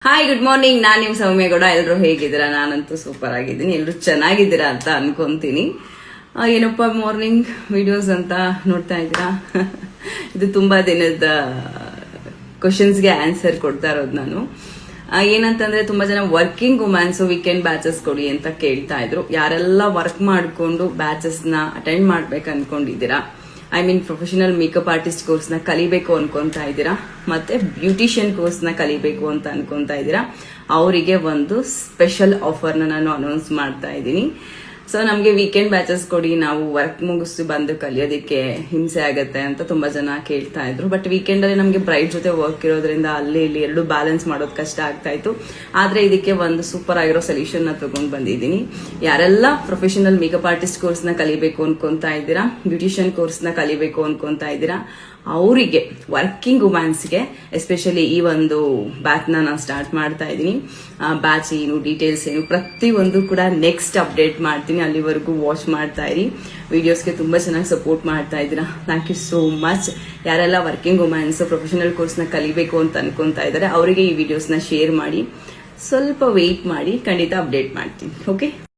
Hi good morning, ನಾನು ನಿಮ್ ಸೌಮ್ಯಗೌಡ. ಎಲ್ಲರೂ ಹೇಗಿದ್ದೀರಾ? ನಾನಂತೂ ಸೂಪರ್ ಆಗಿದ್ದೀನಿ. ಎಲ್ಲರೂ ಚೆನ್ನಾಗಿದ್ದೀರಾ ಅಂತ ಅನ್ಕೊಂತೀನಿ. ಏನಪ್ಪ ಮಾರ್ನಿಂಗ್ ವಿಡಿಯೋಸ್ ಅಂತ ನೋಡ್ತಾ ಇದ್ದೀರಾ? ಇದು ತುಂಬಾ ದಿನದ ಕ್ವಶನ್ಸ್ಗೆ ಆನ್ಸರ್ ಕೊಡ್ತಾ ಇರೋದು ನಾನು. ಏನಂತಂದ್ರೆ ತುಂಬಾ ಜನ ವರ್ಕಿಂಗ್ ವುಮೆನ್ಸ್ ವೀಕೆಂಡ್ ಬ್ಯಾಚಸ್ ಕೊಡಿ ಅಂತ ಕೇಳ್ತಾ ಇದ್ರು. ಯಾರೆಲ್ಲ ವರ್ಕ್ ಮಾಡ್ಕೊಂಡು ಬ್ಯಾಚಸ್ ನ ಅಟೆಂಡ್ ಮಾಡ್ಬೇಕು ಅನ್ಕೊಂಡಿದ್ದೀರಾ, ಪ್ರೊಫೆಷನಲ್ ಮೇಕಪ್ ಆರ್ಟಿಸ್ಟ್ ಕೋರ್ಸ್ ನ ಕಲಿಬೇಕು ಅನ್ಕೊಂತಾ ಇದ್ದೀರಾ, ಮತ್ತೆ ಬ್ಯೂಟಿಷಿಯನ್ ಕೋರ್ಸ್ ನ ಕಲಿಬೇಕು ಅಂತ ಅನ್ಕೊಂತಾ ಇದ್ದೀರಾ, ಅವರಿಗೆ ಒಂದು ಸ್ಪೆಷಲ್ ಆಫರ್ ನಾನು ಅನೌನ್ಸ್ ಮಾಡ್ತಾ ಇದ್ದೀನಿ. ಸೊ ನಮ್ಗೆ ವೀಕೆಂಡ್ ಬ್ಯಾಚಸ್ ಕೊಡಿ, ನಾವು ವರ್ಕ್ ಮುಗಿಸಿ ಬಂದು ಕಲಿಯೋದಕ್ಕೆ ಹಿಂಸೆ ಆಗತ್ತೆ ಅಂತ ತುಂಬಾ ಜನ ಕೇಳ್ತಾ ಇದ್ರು. ಬಟ್ ವೀಕೆಂಡ್ ಅಲ್ಲಿ ನಮ್ಗೆ ಬ್ರೈಟ್ ಜೊತೆ ವರ್ಕ್ ಇರೋದ್ರಿಂದ ಅಲ್ಲಿ ಇಲ್ಲಿ ಎರಡು ಬ್ಯಾಲೆನ್ಸ್ ಮಾಡೋದು ಕಷ್ಟ ಆಗ್ತಾ ಇತ್ತು. ಆದ್ರೆ ಇದಕ್ಕೆ ಒಂದು ಸೂಪರ್ ಆಗಿರೋ ಸೊಲ್ಯೂಷನ್ ನ ತಗೊಂಡ್ ಬಂದಿದ್ದೀನಿ. ಯಾರೆಲ್ಲ ಪ್ರೊಫೆಷನಲ್ ಮೇಕಪ್ ಆರ್ಟಿಸ್ಟ್ ಕೋರ್ಸ್ ನ ಕಲಿಬೇಕು ಅನ್ಕೊಂತಾ ಇದ್ದೀರಾ, ಬ್ಯೂಟಿಷಿಯನ್ ಕೋರ್ಸ್ ನ ಕಲಿಬೇಕು ಅನ್ಕೊಂತಾ ಇದ್ದೀರಾ, ಅವರಿಗೆ ವರ್ಕಿಂಗ್ ವುಮೆನ್ಸ್ಗೆ ಎಸ್ಪೆಷಲಿ ಈ ಒಂದು ಬ್ಯಾಚ್ ನಾನು ಸ್ಟಾರ್ಟ್ ಮಾಡ್ತಾ ಇದ್ದೀನಿ. ಬ್ಯಾಚ್ ಏನು, ಡೀಟೇಲ್ಸ್ ಏನು, ಪ್ರತಿಯೊಂದು ಕೂಡ ನೆಕ್ಸ್ಟ್ ಅಪ್ಡೇಟ್ ಮಾಡ್ತೀನಿ. ಅಲ್ಲಿವರೆಗೂ ವಾಚ್ ಮಾಡ್ತಾ ಇರಿ. ವಿಡಿಯೋಸ್ಗೆ ತುಂಬಾ ಚೆನ್ನಾಗಿ ಸಪೋರ್ಟ್ ಮಾಡ್ತಾ ಇದ್ದೀರಾ. Thank you so much. ಯಾರೆಲ್ಲ ವರ್ಕಿಂಗ್ ವುಮೆನ್ಸ್ ಪ್ರೊಫೆಷನಲ್ ಕೋರ್ಸ್ ನ ಕಲಿಬೇಕು ಅಂತ ಅನ್ಕೊಂತಾ ಇದ್ದಾರೆ, ಅವರಿಗೆ ಈ ವಿಡಿಯೋಸ್ನ ಶೇರ್ ಮಾಡಿ. ಸ್ವಲ್ಪ ವೆಯ್ಟ್ ಮಾಡಿ, ಖಂಡಿತ ಅಪ್ಡೇಟ್ ಮಾಡ್ತೀನಿ. ಓಕೆ.